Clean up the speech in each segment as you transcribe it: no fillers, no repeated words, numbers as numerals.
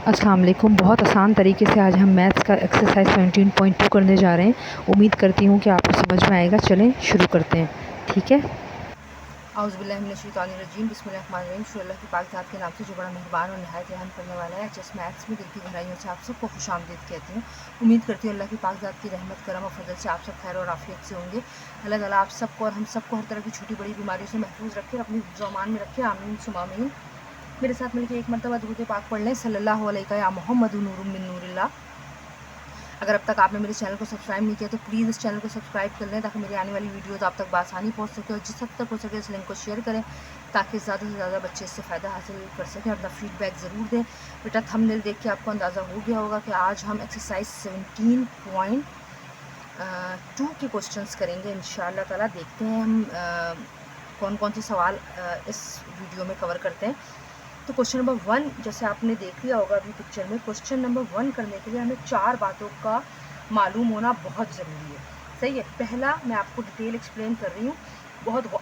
अस्सलाम वालेकुम। बहुत आसान तरीके से आज हम मैथ्स का एक्सरसाइज 17.2 करने जा रहे हैं। उम्मीद करती हूँ कि आपको समझ में आएगा। चलें शुरू करते हैं, ठीक है। औज़ुबिल्लाहिमिनश्शैतानिर्रजीम बिस्मिल्लाहिर्रहमानिर्रहीम। अल्लाह की पाक ज़ात के नाम से जो बड़ा मेहरबान और निहायत रहम करने वाला है। एचएस मैथ्स में दिल की गहराइयों से आप सबको खुशामदीद कहती हूँ। उम्मीद करती हूँ अल्लाह की पाक ज़ात की रहमत करम और फजल से आप सब खैर और आफियत से होंगे। अल्लाह ताला आप सबको और हम सबको हर तरह की छोटी बड़ी बीमारियों से महफूज रखे और अपनी ज़ुबान में रखे। आमीन सुमा आमीन। मेरे साथ मिलकर एक मरतबा दुरूद पाक पढ़ लें, सल्लल्लाहु अलैहि या मुहम्मदुन नूरुम मिन नूरिल्लाह। अगर अब तक आपने मेरे चैनल को सब्सक्राइब नहीं किया तो प्लीज़ इस चैनल को सब्सक्राइब कर लें ताकि मेरी आने वाली वीडियोस आप तक बआसानी पहुंच सके, और जिस हद तक हो सके इस लिंक को शेयर करें ताकि ज़्यादा से ज़्यादा बच्चे इससे फ़ायदा हासिल कर सकें। अपना फीडबैक ज़रूर दें। बेटा थंबनेल देख के आपको अंदाज़ा हो गया होगा कि आज हम एक्सरसाइज 17.2 के क्वेश्चंस करेंगे इंशाअल्लाह ताला। देखते हैं हम कौन कौन से सवाल इस वीडियो में कवर करते हैं। तो क्वेश्चन नंबर 1 जैसे आपने देख लिया होगा अभी पिक्चर में, क्वेश्चन नंबर 1 करने के लिए हमें 4 बातों का मालूम होना बहुत ज़रूरी है। सही है। पहला मैं आपको डिटेल एक्सप्लेन कर रही हूँ।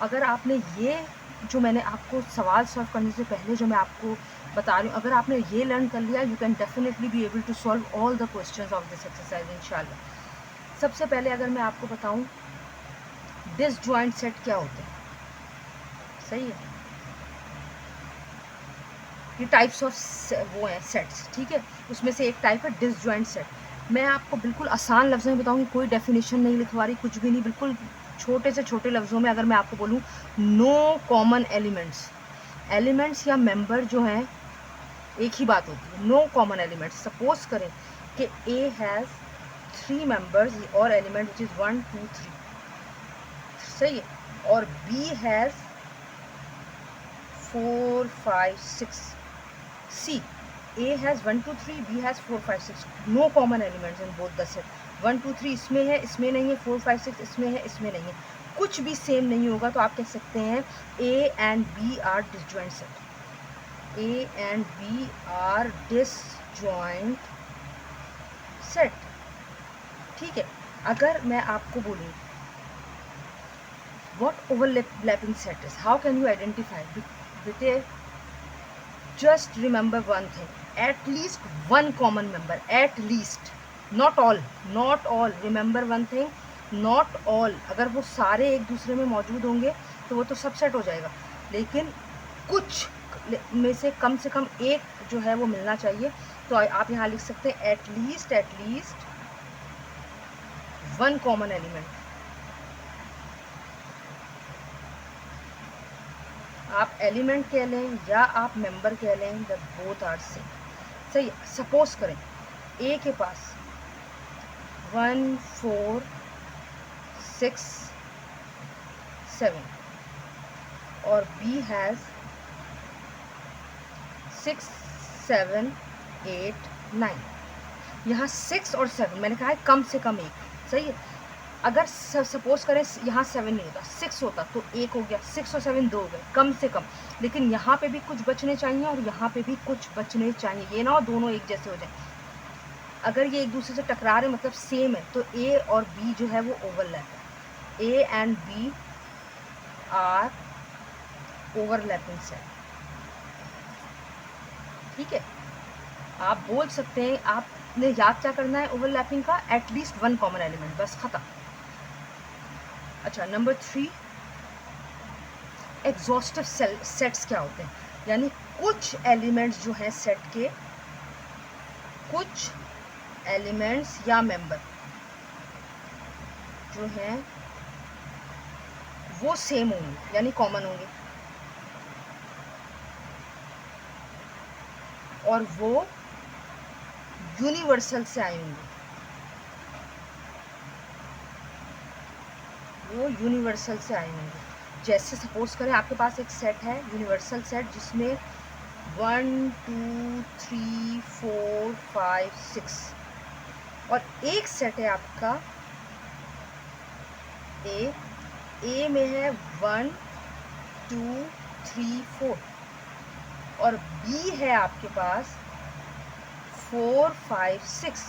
अगर आपने ये जो मैंने आपको सवाल सॉल्व करने से पहले जो मैं आपको बता रही हूँ, अगर आपने ये लर्न कर लिया, you can definitely be able to solve all the questions of this exercise इंशाल्लाह। सबसे पहले अगर मैं आपको बताऊँ डिसजॉइंट सेट क्या होते हैं। सही है। ये टाइप्स ऑफ वो हैं सेट्स, ठीक है। उसमें से एक टाइप है डिसजॉइंट सेट। मैं आपको बिल्कुल आसान लफ्ज़ों में बताऊंगी, कोई डेफिनेशन नहीं लिखवा रही, कुछ भी नहीं, बिल्कुल छोटे से छोटे लफ्ज़ों में अगर मैं आपको बोलूँ नो कॉमन एलिमेंट्स। एलिमेंट्स या मेंबर जो हैं एक ही बात होती है, नो कॉमन एलिमेंट्स। सपोज करें कि ए हैज़ 3 मेंबर्स और एलिमेंट विच इज़ 1 2 3, सही है, और B has 4 5 6। C, A has 1 2 3, B has 4 5 6. No common elements in both the set. 1 2 3 इसमें है, इसमें नहीं है, 4 5 6 इसमें है, इसमें नहीं है, कुछ भी सेम नहीं होगा। तो आप कह सकते हैं A and B are disjoint set. A and B are disjoint set. ठीक है। अगर मैं आपको बोलूँ what overlapping set is, how can you identify? बेटे just remember one thing, at least one common member, at least, not all, not all, remember one thing, not all। अगर वो सारे एक दूसरे में मौजूद होंगे तो वो तो सबसेट हो जाएगा, लेकिन कुछ में से कम एक जो है वो मिलना चाहिए। तो आप यहाँ लिख सकते हैं at least one common element. आप एलिमेंट कह लें या आप मेंबर कह लें, द बोथ आर सेम। सही। सपोज करें ए के पास 1 4 6 7 और बी हैज़ 6 7 8 9। यहाँ 6 और 7 मैंने कहा है कम से कम एक। सही है। अगर सपोज करें यहाँ 7 नहीं होता, 6 होता तो एक हो गया, 6 और 7 2 हो गए कम से कम। लेकिन यहाँ पे भी कुछ बचने चाहिए और यहाँ पे भी कुछ बचने चाहिए, ये ना हो दोनों एक जैसे हो जाए। अगर ये एक दूसरे से टकरा रहे मतलब सेम है तो ए और बी जो है वो ओवरलैप है। A and B are overlapping set. ठीक है। आप बोल सकते हैं, आपने याद क्या करना है ओवरलैपिंग का, एटलीस्ट वन कॉमन एलिमेंट, बस खत्म। अच्छा, नंबर 3 एग्जॉस्टिव सेट्स क्या होते हैं, यानी कुछ एलिमेंट्स जो हैं सेट के, कुछ एलिमेंट्स या मेंबर जो हैं वो सेम होंगे यानी कॉमन होंगे, और वो यूनिवर्सल से आए होंगे, वो यूनिवर्सल से आए होंगे। जैसे सपोज करें आपके पास एक सेट है यूनिवर्सल सेट जिसमें 1 2 3 4 5 6, और एक सेट है आपका ए में है 1 2 3 4, और बी है आपके पास 4 5 6।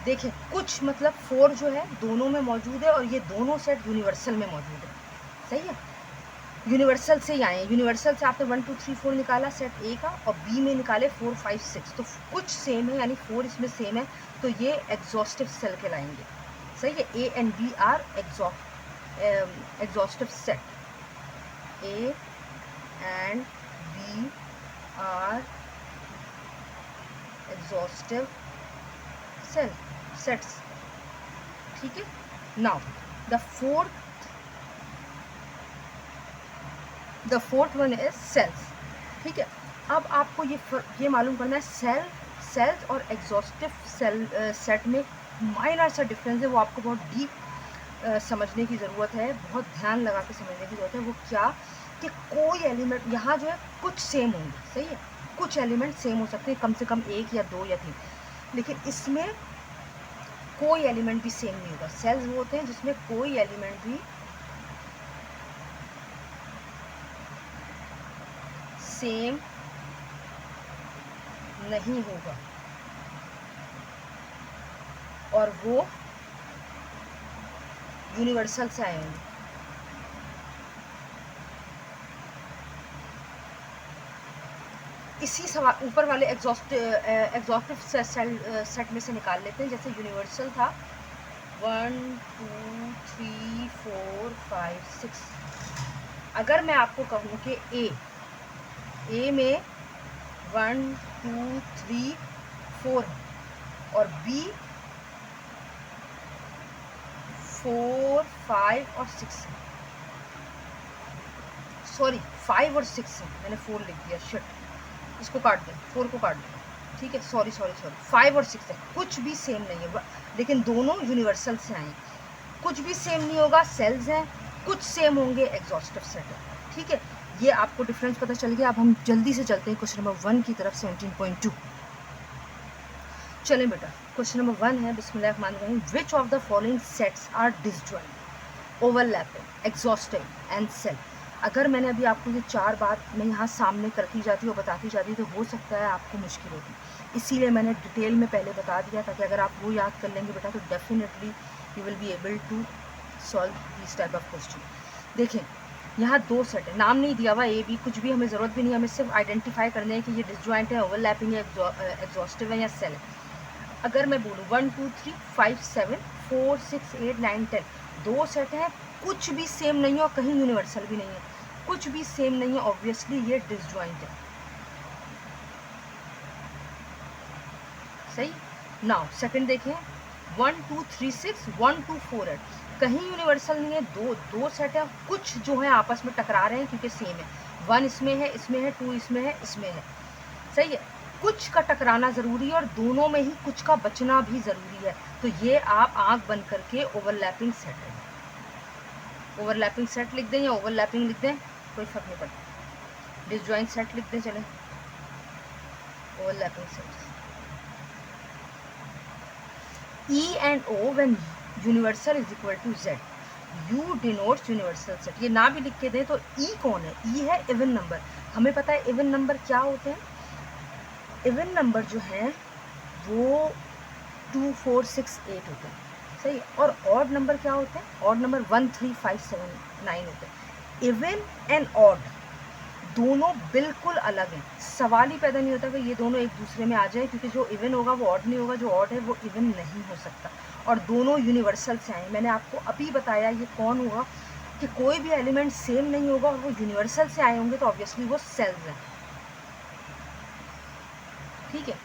देखिए कुछ मतलब 4 जो है दोनों में मौजूद है और ये दोनों सेट यूनिवर्सल में मौजूद है। सही है। यूनिवर्सल से ही आए हैं। यूनिवर्सल से आपने 1 2 3 4 निकाला सेट ए का, और बी में निकाले 4 5 6, तो कुछ सेम है, यानी 4 इसमें सेम है, तो ये एग्जॉस्टिव सेल कहलाएंगे। सही है, A and B are exhaustive set. A and B are exhaustive sets. ठीक है, now the fourth one is cells. ठीक है, अब आपको ये मालूम करना है सेल्स और एग्जॉस्टिव सेट में माइनर सा डिफरेंस है, वो आपको बहुत डीप समझने की ज़रूरत है, बहुत ध्यान लगा के समझने की ज़रूरत है। वो क्या कि कोई एलिमेंट यहाँ जो है कुछ सेम होंगे, सही है, कुछ एलिमेंट सेम हो सकते हैं, कम से कम 1 या 2 या 3, लेकिन इसमें कोई एलिमेंट भी सेम नहीं होगा। सेल्स वो होते हैं जिसमें कोई एलिमेंट भी सेम नहीं होगा, और वो यूनिवर्सल से आए होंगे। इसी सवाल ऊपर वाले एग्जॉस्टिव सेट में से निकाल लेते हैं। जैसे यूनिवर्सल था 1 2 3 4 5 6, अगर मैं आपको कहूँ कि ए में 1 2 3 4 और बी 4 5 और 6, सॉरी 5 और 6 है, मैंने 4 लिख दिया, शिट, इसको काट दें, 4 को काट दें। ठीक है, सॉरी 5 और 6 है, कुछ भी सेम नहीं है, लेकिन दोनों यूनिवर्सल से आए। कुछ भी सेम नहीं होगा, सेल्स हैं, कुछ सेम होंगे, एग्जॉस्टिव सेट है। ठीक है, ये आपको डिफरेंस पता चल गया। अब हम जल्दी से चलते हैं क्वेश्चन नंबर 1 की तरफ, 17.2। चलें बेटा, क्वेश्चन नंबर 1 है, बिस्मिल्लाहिर्रहमानिर्रहीम, which of the following sets are disjoint, overlapping, exhaustive and cell. अगर मैंने अभी आपको ये 4 बात मैं यहाँ सामने करती जाती और बताती जाती तो हो सकता है आपको मुश्किल होगी, इसीलिए मैंने डिटेल में पहले बता दिया, ताकि अगर आप वो याद कर लेंगे बेटा तो definitely you will be able to solve this type of question. देखें, यहाँ 2 सेट है, नाम नहीं दिया हुआ ए बी, कुछ भी हमें ज़रूरत भी नहीं है, हमें सिर्फ आइडेंटिफाई करने है कि ये डिसजॉइंट है, ओवरलैपिंग है, एग्जॉस्टिव है या सेल है। अगर मैं बोलूँ 1 2 3 5 7 4 6 8 9 10, 2 सेट हैं, कुछ भी सेम नहीं है और कहीं यूनिवर्सल भी नहीं है, कुछ भी सेम नहीं है, ऑब्वियसली ये डिसजॉइंट है। सही, नाउ सेकंड देखें, 1 2 3 6 1 2 4 8, कहीं यूनिवर्सल नहीं है, दो सेट है, कुछ जो है आपस में टकरा रहे हैं क्योंकि सेम है, 1 इसमें है, 2 इसमें है, इसमें है। सही है, कुछ का टकराना ज़रूरी है और दोनों में ही कुछ का बचना भी ज़रूरी है, तो ये आप आंख बंद करके ओवरलैपिंग सेट है, ओवरलैपिंग सेट लिख दें या ओवरलैपिंग लिख दें, कोई फर्क नहीं पड़ता, डिसजॉइंट सेट लिख दें, चलें overlapping set. E and O when universal is equal to Z, U denotes universal set। ये ना भी लिख के दें तो E कौन है, E है इवन नंबर। हमें पता है इवन नंबर क्या होते हैं, इवन नंबर जो हैं वो 2 4 6 8 होते हैं, सही। और ऑड नंबर क्या होते हैं, ऑड नंबर 1 3 5 7 9 होते हैं। इवन एंड ऑड दोनों बिल्कुल अलग हैं, सवाल ही पैदा नहीं होता कि ये दोनों एक दूसरे में आ जाए, क्योंकि जो इवन होगा वो ऑड नहीं होगा, जो ऑड है वो इवन नहीं हो सकता, और दोनों यूनिवर्सल से आए। मैंने आपको अभी बताया ये कौन होगा कि कोई भी एलिमेंट सेम नहीं होगा और वो यूनिवर्सल से आए होंगे, तो ऑब्वियसली वो सेल्स हैं। ठीक है,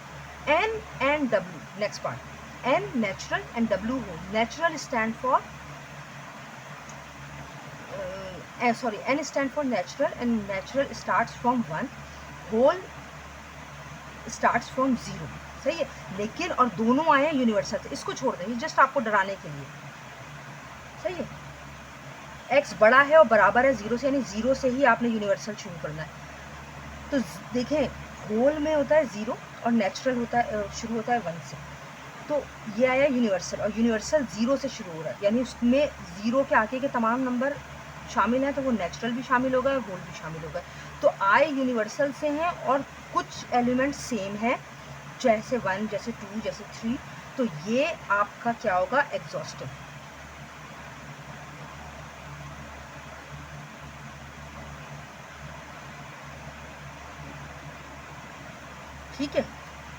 N and W, next part, N natural and W whole. Natural stand for N stand for natural, and natural starts from 1, whole starts from 0, सही है। लेकिन और दोनों आए हैं यूनिवर्सल से, इसको छोड़ दें, जस्ट आपको डराने के लिए, सही है। x बड़ा है और बराबर है 0 से, यानी 0 से ही आपने यूनिवर्सल शुरू करना है। तो देखें, होल में होता है 0 और नेचुरल होता है शुरू होता है 1 से, तो ये आया यूनिवर्सल, और यूनिवर्सल 0 से शुरू हो रहा है, यानी उसमें 0 के आगे के तमाम नंबर शामिल है, तो वो नेचुरल भी शामिल होगा और होल भी शामिल होगा। तो आई यूनिवर्सल से हैं और कुछ एलिमेंट सेम हैं, जैसे 1 जैसे 2 जैसे 3, तो ये आपका क्या होगा, एग्जॉस्टिव। ठीक है।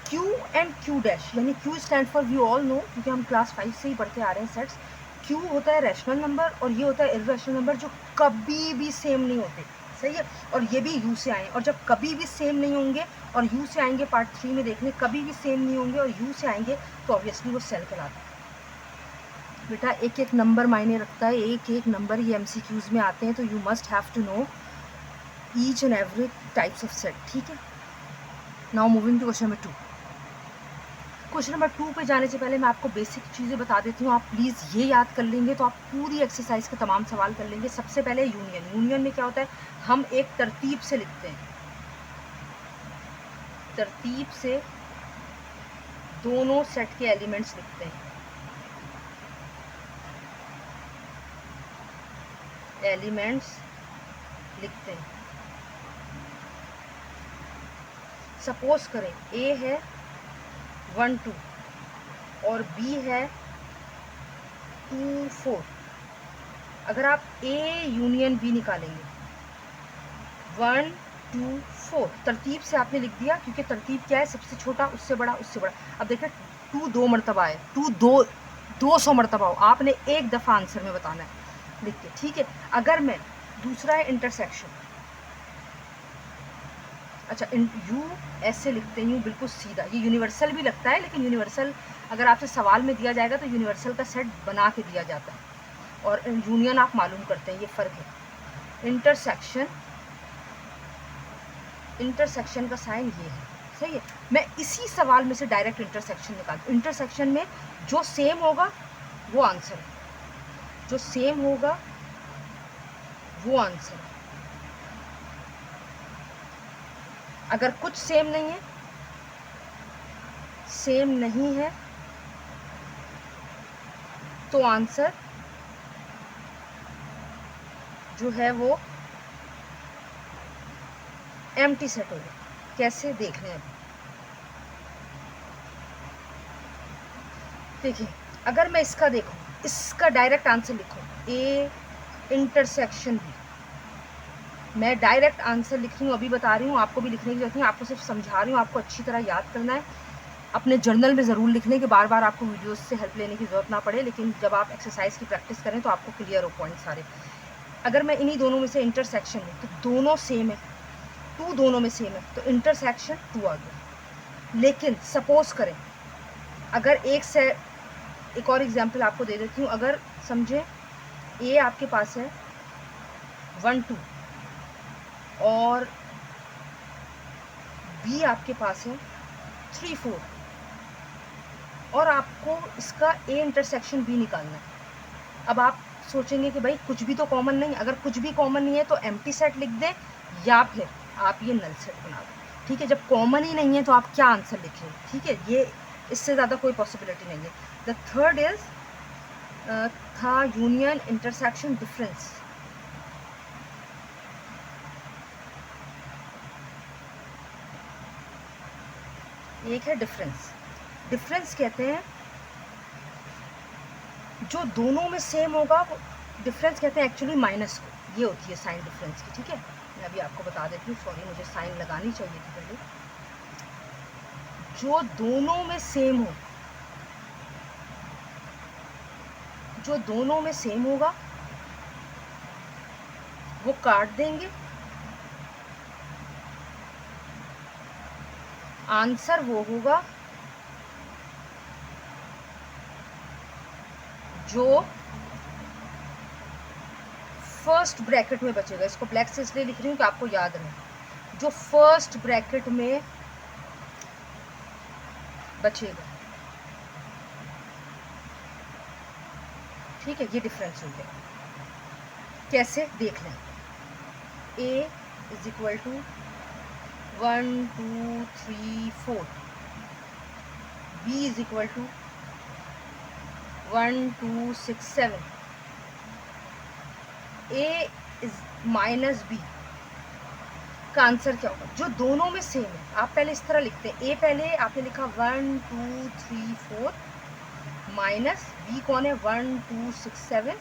Q एंड Q डैश, यानी Q stand for, we all know, क्योंकि हम क्लास 5 से ही पढ़ते आ रहे हैं सेट्स। Q होता है रैशनल नंबर और ये होता है इर्रेशनल नंबर जो कभी भी सेम नहीं होते, सही है। और ये भी U से आए, और जब कभी भी सेम नहीं होंगे और U से आएंगे, पार्ट 3 में देख लें, कभी भी सेम नहीं होंगे और U से आएंगे तो ऑब्वियसली वो सेल कहलाता है। बेटा एक एक नंबर मायने रखता है, एक एक नंबर, ये MCQs में आते हैं, तो you must have to know each and every types of set, ठीक है। Now moving to question number 2। Question number 2 पे जाने से पहले मैं आपको बेसिक चीज़ें बता देती हूँ। आप प्लीज़ ये याद कर लेंगे तो आप पूरी एक्सरसाइज के तमाम सवाल कर लेंगे। सबसे पहले यूनियन। यूनियन में क्या होता है, हम एक तरतीब से लिखते हैं, तरतीब से दोनों सेट के एलिमेंट्स लिखते हैं, एलिमेंट्स लिखते हैं। सपोज करें A है 1 2 और B है 2 4। अगर आप A यूनियन B निकालेंगे 1 2 4, तरतीब से आपने लिख दिया, क्योंकि तरतीब क्या है, सबसे छोटा उससे बड़ा उससे बड़ा। अब देखिए 2 2 मरतबा है, 2 200 मरतबा हो, आपने एक दफ़ा आंसर में बताना है लिख के, ठीक है। अगर मैं दूसरा है इंटरसेक्शन, अच्छा यू ऐसे लिखते हैं, यूँ बिल्कुल सीधा, ये यूनिवर्सल भी लगता है, लेकिन यूनिवर्सल अगर आपसे सवाल में दिया जाएगा तो यूनिवर्सल का सेट बना के दिया जाता है और यूनियन आप मालूम करते हैं, ये फ़र्क है। इंटरसेक्शन, इंटरसेक्शन का साइन ये है, सही है। मैं इसी सवाल में से डायरेक्ट इंटरसेक्शन निकालती हूँ। इंटरसेक्शन में जो सेम होगा वो आंसर है, जो सेम होगा वो आंसर है। अगर कुछ सेम नहीं है, सेम नहीं है, तो आंसर जो है वो एम्प्टी सेट होगा। कैसे देख रहे हैं अभी, देखिए अगर मैं इसका देखूं, इसका डायरेक्ट आंसर लिखूं, A इंटरसेक्शन B, मैं डायरेक्ट आंसर लिख रही हूँ, अभी बता रही हूँ, आपको भी लिखने की जरूरत नहीं, आपको सिर्फ समझा रही हूँ, आपको अच्छी तरह याद करना है। अपने जर्नल में ज़रूर लिख लें कि बार बार आपको वीडियोस से हेल्प लेने की ज़रूरत ना पड़े, लेकिन जब आप एक्सरसाइज की प्रैक्टिस करें तो आपको क्लियर हो पॉइंट सारे। अगर मैं इन्हीं दोनों में से इंटरसेक्शन लूँ तो दोनों सेम है, 2 दोनों में सेम है, तो इंटरसेक्शन 2 आ गया। लेकिन सपोज करें अगर एक और एग्जाम्पल आपको दे देती हूँ, अगर समझें A आपके पास है 1 2 और B आपके पास है 3 4 और आपको इसका A इंटरसेक्शन B निकालना है। अब आप सोचेंगे कि भाई कुछ भी तो कॉमन नहीं, अगर कुछ भी कॉमन नहीं है तो एम्प्टी सेट लिख दें या फिर आप ये नल सेट बना दें, ठीक है। जब कॉमन ही नहीं है तो आप क्या आंसर लिखें, ठीक है, ये इससे ज़्यादा कोई पॉसिबिलिटी नहीं है। द थर्ड इज था यूनियन इंटरसेक्शन डिफरेंस। एक है डिफरेंस, डिफरेंस कहते हैं जो दोनों में सेम होगा वो डिफरेंस कहते हैं एक्चुअली माइनस को, ये होती है साइन डिफरेंस की, ठीक है। मैं अभी आपको बता देती हूँ, सॉरी मुझे साइन लगानी चाहिए थी पहले। जो दोनों में सेम हो, जो दोनों में सेम होगा वो काट देंगे, आंसर वो होगा जो फर्स्ट ब्रैकेट में बचेगा। इसको ब्लैक से इसलिए लिख रही हूँ कि आपको याद रहे, जो फर्स्ट ब्रैकेट में बचेगा, ठीक है, ये डिफरेंस हो गया। कैसे देख लें, A is equal to 1 2 3 4, B is equal to 1 2 6 7, A इज माइनस B का आंसर क्या होगा, जो दोनों में सेम है। आप पहले इस तरह लिखते हैं, A पहले आपने लिखा 1 2 3 4 माइनस B कौन है 1 2 6 7,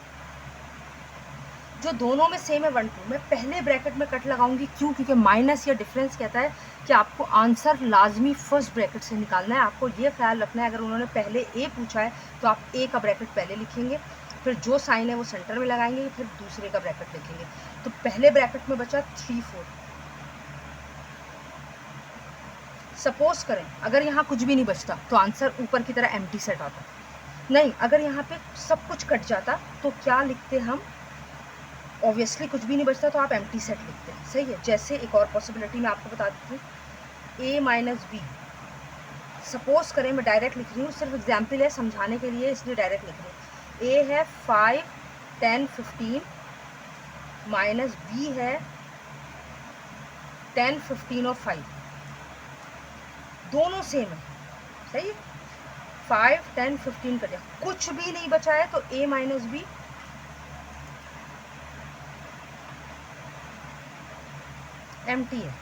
जो दोनों में सेम है 1 2, मैं पहले ब्रैकेट में कट लगाऊंगी। क्यों? क्योंकि माइनस या डिफरेंस कहता है कि आपको आंसर लाजमी फर्स्ट ब्रैकेट से निकालना है। आपको ये ख्याल रखना है, अगर उन्होंने पहले ए पूछा है तो आप ए का ब्रैकेट पहले लिखेंगे, फिर जो साइन है वो सेंटर में लगाएंगे, फिर दूसरे का ब्रैकेट लिखेंगे। तो पहले ब्रैकेट में बचा 3 4। सपोज करें अगर यहाँ कुछ भी नहीं बचता तो आंसर ऊपर की तरह एम्प्टी सेट आता। नहीं, अगर यहाँ पे सब कुछ कट जाता तो क्या लिखते हम? ऑब्वियसली कुछ भी नहीं बचता तो आप एम्प्टी सेट लिखते हैं। सही है। जैसे एक और पॉसिबिलिटी मैं आपको बता देती हूँ, ए माइनस बी। सपोज करें, मैं डायरेक्ट लिख रही हूँ, सिर्फ एग्जाम्पल है समझाने के लिए, इसलिए डायरेक्ट लिख रही हूँ। ए है 5 10 15 माइनस बी है 10 15 और 5, दोनों सेम है। सही है। 5 10 15 कर दिया, कुछ भी नहीं बचा है तो ए माइनस बी एम्प्टी है।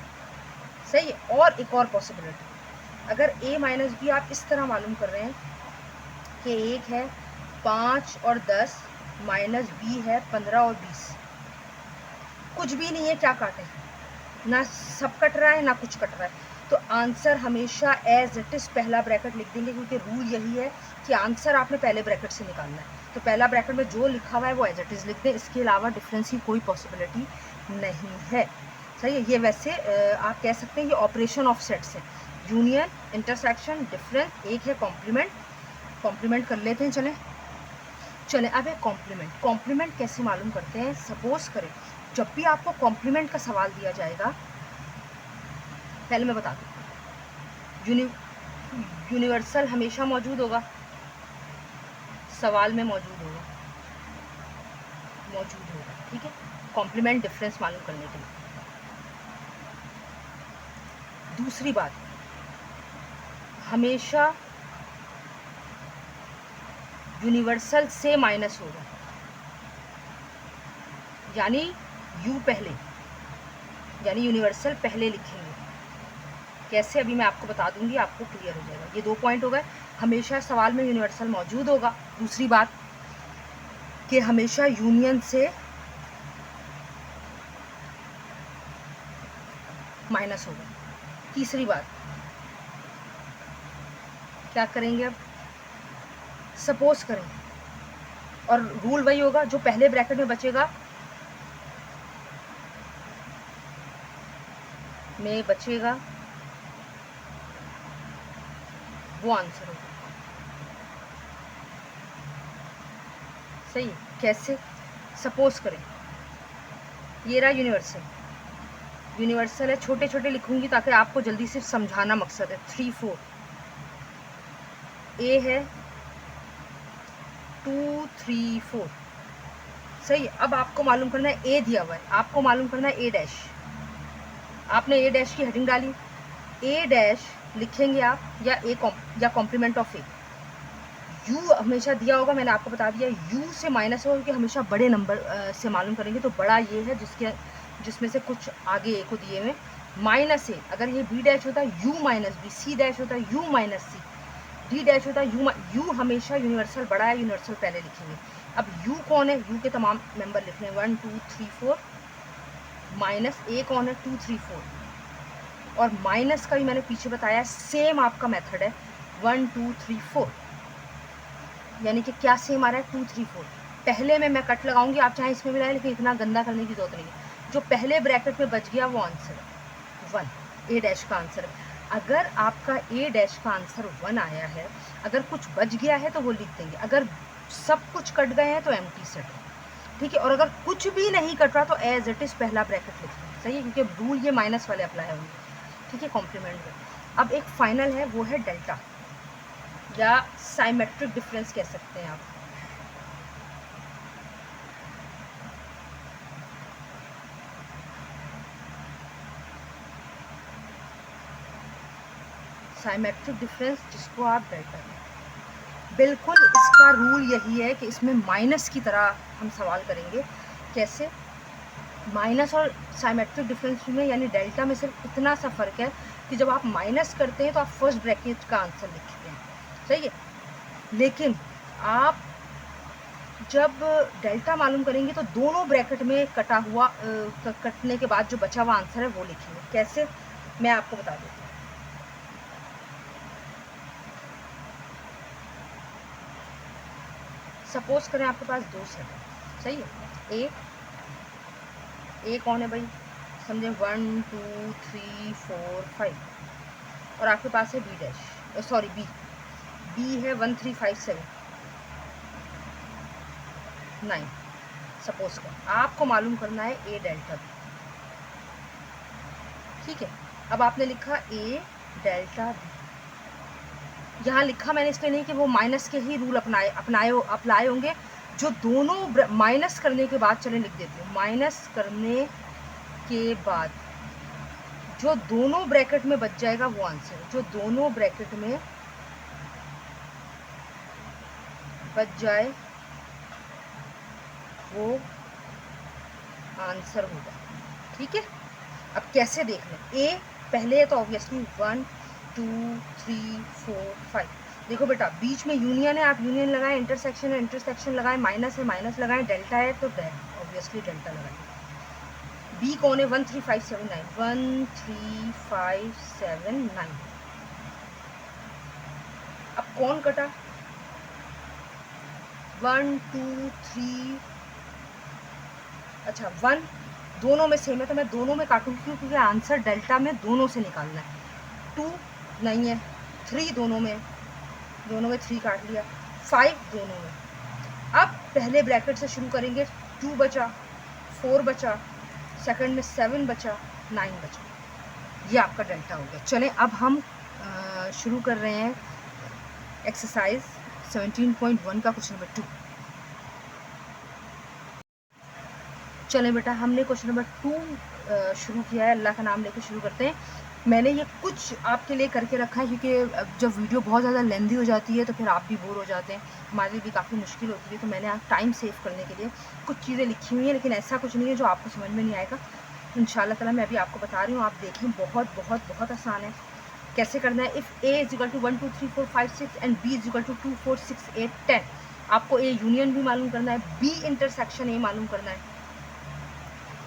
सही है। और एक और पॉसिबिलिटी, अगर a माइनस बी आप इस तरह मालूम कर रहे हैं कि एक है 5 और 10 माइनस बी है 15 और 20, कुछ भी नहीं है, क्या काटे? ना सब कट रहा है ना कुछ कट रहा है, तो आंसर हमेशा एज इट इज़ पहला ब्रैकेट लिख देंगे, क्योंकि रूल यही है कि आंसर आपने पहले ब्रैकेट से निकालना है। तो पहला ब्रैकेट में जो लिखा हुआ है वो एज इट इज़ लिख दें, इसके अलावा डिफरेंस की कोई पॉसिबिलिटी नहीं है। सही है। ये वैसे आप कह सकते हैं ये ऑपरेशन ऑफ सेट्स है, यूनियन, इंटरसेक्शन, डिफरेंस, एक है कॉम्प्लीमेंट। कॉम्प्लीमेंट कर लेते हैं। चले अब है कॉम्प्लीमेंट। कॉम्प्लीमेंट कैसे मालूम करते हैं? सपोज करें जब भी आपको कॉम्प्लीमेंट का सवाल दिया जाएगा, पहले मैं बता दूँ, यूनिवर्सल हमेशा मौजूद होगा, सवाल में मौजूद होगा। ठीक है। कॉम्प्लीमेंट डिफरेंस मालूम करने के लिए। दूसरी बात, हमेशा यूनिवर्सल से माइनस होगा, यानी यू पहले, यानी यूनिवर्सल पहले लिखेंगे। कैसे अभी मैं आपको बता दूंगी, आपको क्लियर हो जाएगा। ये 2 पॉइंट हो गए। हमेशा सवाल में यूनिवर्सल मौजूद होगा। दूसरी बात कि हमेशा यूनियन से माइनस होगा। तीसरी बात क्या करेंगे अब? सपोज करें, और रूल वही होगा, जो पहले ब्रैकेट में बचेगा वो आंसर होगा। सही है। कैसे? सपोज करें ये रहा यूनिवर्सल, यूनिवर्सल है, छोटे छोटे लिखूंगी ताकि आपको जल्दी से समझाना मकसद है। 3 4, ए है 2 3 4। सही है। अब आपको मालूम करना है, ए दिया हुआ है, आपको मालूम करना है ए डैश। आपने ए डैश की हेडिंग डाली, ए डैश लिखेंगे आप, या कॉम्प्लीमेंट ऑफ ए। यू हमेशा दिया होगा, मैंने आपको बता दिया, यू से माइनस होगा क्योंकि हमेशा बड़े नंबर से मालूम करेंगे, तो बड़ा ये है जिसमें से कुछ आगे ए को दिए हुए। माइनस ए, अगर ये बी डैश होता है U minus B, C dash होता है U minus C, D dash होता है यू हमेशा यूनिवर्सल बड़ा है, यूनिवर्सल पहले लिखेंगे। अब यू कौन है? यू के तमाम मेंबर लिख लें, 1 2 3 4, माइनस ए कौन है? 2 3 4। और माइनस का भी मैंने पीछे बताया, सेम आपका मेथड है, 1 2 3 4, यानी कि क्या सेम आ रहा है? 2 3 4। पहले में मैं कट लगाऊंगी, आप चाहे इसमें भी लगाएं, लेकिन इतना गंदा करने की जरूरत नहीं है। जो पहले ब्रैकेट में बच गया वो आंसर है 1, ए डैश का आंसर है। अगर आपका ए डैश का आंसर 1 आया है, अगर कुछ बच गया है तो वो लिख देंगे, अगर सब कुछ कट गए हैं तो एम्प्टी सेट है। ठीक है। और अगर कुछ भी नहीं कट रहा तो एज इट इज़ पहला ब्रैकेट लिख दें। सही है, क्योंकि रूल ये माइनस वाले अप्लाई होंगे। ठीक है, कॉम्प्लीमेंट में। अब एक फाइनल है, वो है डेल्टा, या साइमेट्रिक डिफरेंस कह सकते हैं आप। साइमेट्रिक डिफरेंस जिसको आप डेल्टा कहते हैं, बिल्कुल इसका रूल यही है कि इसमें माइनस की तरह हम सवाल करेंगे। कैसे? माइनस और साइमेट्रिक डिफरेंस में, यानी डेल्टा में सिर्फ इतना सा फ़र्क है कि जब आप माइनस करते हैं तो आप फर्स्ट ब्रैकेट का आंसर लिखते हैं। सही है। लेकिन आप जब डेल्टा मालूम करेंगे तो दोनों ब्रैकेट में कटा हुआ कटने के बाद जो बचा हुआ आंसर है वो लिखेंगे। कैसे, मैं आपको बता देती हूँ। सपोज करें आपके पास दो सेट है, सही है। ए कौन है भाई, समझे 1 2 3 4 5, और आपके पास है बी डैश, सॉरी बी है 1 3 5 7 9। सपोज कर आपको मालूम करना है ए डेल्टा बी, ठीक है। अब आपने लिखा ए डेल्टा बी, यहाँ लिखा मैंने इसलिए नहीं कि वो माइनस के ही रूल अप्लाई होंगे। जो दोनों माइनस करने के बाद, चलें लिख देती हूँ, माइनस करने के बाद जो दोनों ब्रैकेट में बच जाएगा वो आंसर है। जो दोनों ब्रैकेट में बच जाए वो आंसर होगा, ठीक है। अब कैसे देख लें, ए पहले है तो ऑब्वियसली 1 2 3 4 5। देखो बेटा बीच में यूनियन है, आप यूनियन लगाएं, इंटरसेक्शन है इंटरसेक्शन लगाएं, माइनस है माइनस लगाएं, डेल्टा है तो ऑब्वियसली डेल्टा लगाएं। बी कौन है 1 3 5 7 9, 1 3 5 7 9। अब कौन कटा, 1 2 3, अच्छा 1 दोनों में सेम है तो मैं दोनों में काटूंगी क्योंकि आंसर डेल्टा में दोनों से निकालना है। 2 नहीं है, 3 दोनों में 3 काट लिया, 5 दोनों में। अब पहले ब्रैकेट से शुरू करेंगे, 2 बचा, 4 बचा, सेकंड में 7 बचा, 9 बचा, ये आपका डेल्टा हो गया। चलें अब हम शुरू कर रहे हैं एक्सरसाइज 17.1 का क्वेश्चन नंबर 2। चलें बेटा हमने क्वेश्चन नंबर 2 शुरू किया है, अल्लाह का नाम लेकर शुरू करते हैं। मैंने ये कुछ आपके लिए करके रखा है क्योंकि जब वीडियो बहुत ज़्यादा लेंदी हो जाती है तो फिर आप भी बोर हो जाते हैं, हमारे लिए भी काफ़ी मुश्किल होती है। तो मैंने आप टाइम सेव करने के लिए कुछ चीज़ें लिखी हुई हैं, लेकिन ऐसा कुछ नहीं है जो आपको समझ में नहीं आएगा। इंशाल्लाह ताला मैं अभी आपको बता रही हूँ, आप देखें, बहुत बहुत बहुत आसान है। कैसे करना है, if A is equal to 1 2 3 4 5 6 and B is equal to 2 4 6 8 10। आपको ए यूनियन भी मालूम करना है, बी इंटरसेक्शन ए मालूम करना है,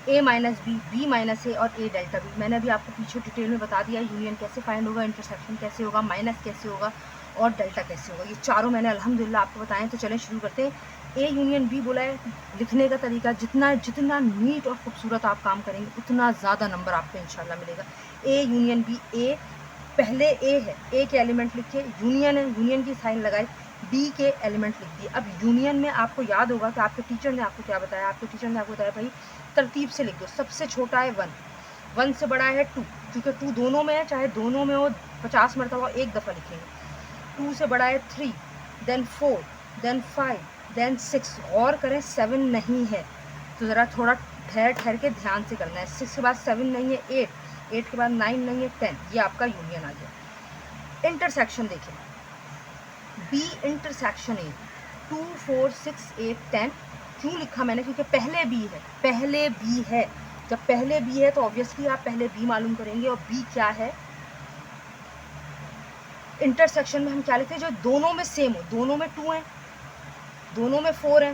ए माइनस बी माइनस ए और ए डेल्टा बी। मैंने अभी आपको पीछे डिटेल में बता दिया यूनियन कैसे फाइंड होगा, इंटरसेक्शन कैसे होगा, माइनस कैसे होगा और डेल्टा कैसे होगा। ये चारों मैंने अल्हम्दुलिल्लाह आपको बताएं। तो चलें शुरू करते हैं। ए यूनियन बी बोला है, लिखने का तरीका जितना नीट और खूबसूरत आप काम करेंगे उतना ज़्यादा नंबर आपको इंशाल्लाह मिलेगा। ए यूनियन बी, ए पहले ए है, ए के एलिमेंट लिखे, यूनियन है यूनियन की साइन लगाई, बी के एलिमेंट लिख दिए। अब यूनियन में आपको याद होगा कि आपके टीचर ने आपको क्या बताया, आपके टीचर ने आपको बताया भाई तरतीब से लिख दो। सबसे छोटा है 1, 1 से बड़ा है 2, क्योंकि 2 दोनों में है, चाहे दोनों में हो 50 मरतबा एक दफ़ा लिखेंगे। 2 से बड़ा है 3, देन 4, देन 5, देन 6। गौर करें 7 नहीं है, तो ज़रा थोड़ा ठहर के ध्यान से करना है। 6 के बाद 7 नहीं है, 8 के बाद 9 नहीं है, 10। ये आपका यूनियन आ गया। इंटरसेक्शन देखें, बी इंटरसेक्शन ए 2 4 6 8 10। क्यों लिखा मैंने, क्योंकि पहले बी है। जब पहले बी है तो ऑब्वियसली आप पहले बी मालूम करेंगे, और बी क्या है, इंटरसेक्शन में हम क्या लिखते हैं, जो दोनों में सेम हो। दोनों में 2 है, दोनों में 4 है,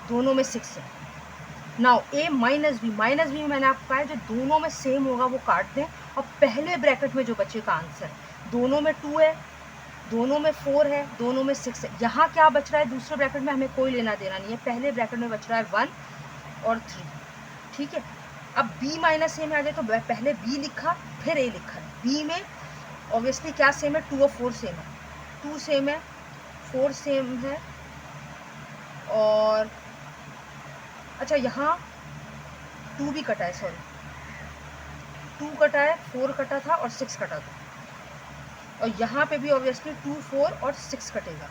दोनों में 6 है। नाउ ए माइनस बी में मैंने आपको कहा है जो दोनों में सेम होगा वो काट दें, और पहले ब्रैकेट में जो बचेगा आंसर, दोनों में 2 है, दोनों में 4 है, दोनों में 6 है। यहाँ क्या बच रहा है, दूसरे ब्रैकेट में हमें कोई लेना देना नहीं है, पहले ब्रैकेट में बच रहा है 1 और 3, ठीक है। अब b माइनस ए में आ जाए तो पहले b लिखा फिर a लिखा है। b में ऑब्वियसली क्या सेम है, 2 और 4 सेम है, 2 सेम है, 4 सेम है, और अच्छा यहाँ 2 भी कटा है, सॉरी 2 कटा है, 4 कटा था और 6 कटा था, और यहाँ पे भी ऑब्वियसली 2 4 और 6 कटेगा,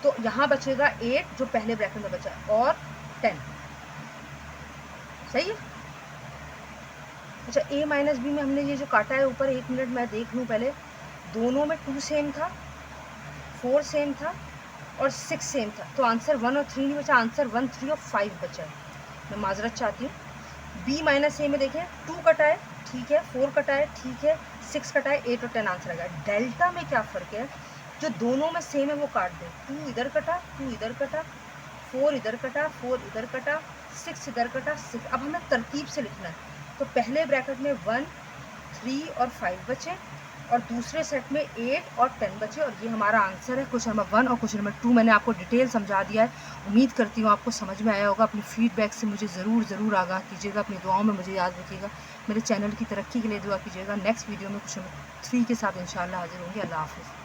तो यहाँ बचेगा 8 जो पहले ब्रैकेट में बचा, और 10। सही है। अच्छा a माइनस बी में हमने ये जो काटा है ऊपर, 1 मिनट मैं देख लूँ पहले, दोनों में 2 सेम था, 4 सेम था और 6 सेम था, तो आंसर 1 और 3 नहीं बचा, आंसर 1 3 और 5 बचा है। मैं माजरत चाहती हूँ। b माइनस ए में देखें 2 कटा है, ठीक है, 4 कटा है, ठीक है, 6 कटा है, 8 और 10 आंसर आएगा। डेल्टा में क्या फ़र्क है, जो दोनों में सेम है वो काट दें। 2 इधर कटा, 2 इधर कटा, 4 इधर कटा, 4 इधर कटा, 6 इधर कटा, 6। अब हमें तरतीब से लिखना है। तो पहले ब्रैकेट में 1, 3 और 5 बचे और दूसरे सेट में 8 और 10 बचे और ये हमारा आंसर है। क्वेश्चन नंबर 1 और क्वेश्चन नंबर 2 मैंने आपको डिटेल समझा दिया है। उम्मीद करती हूँ आपको समझ में आया होगा। अपनी फीडबैक से मुझे ज़रूर आगाह कीजिएगा, अपनी दुआओं में मुझे याद रखिएगा। मेरे चैनल की तरक्की के लिए दुआ कीजिएगा। नेक्स्ट वीडियो में क्वेश्चन नंबर 3 के साथ इंशाल्लाह हाजिर होंगे। अल्लाह हाफ़िज़।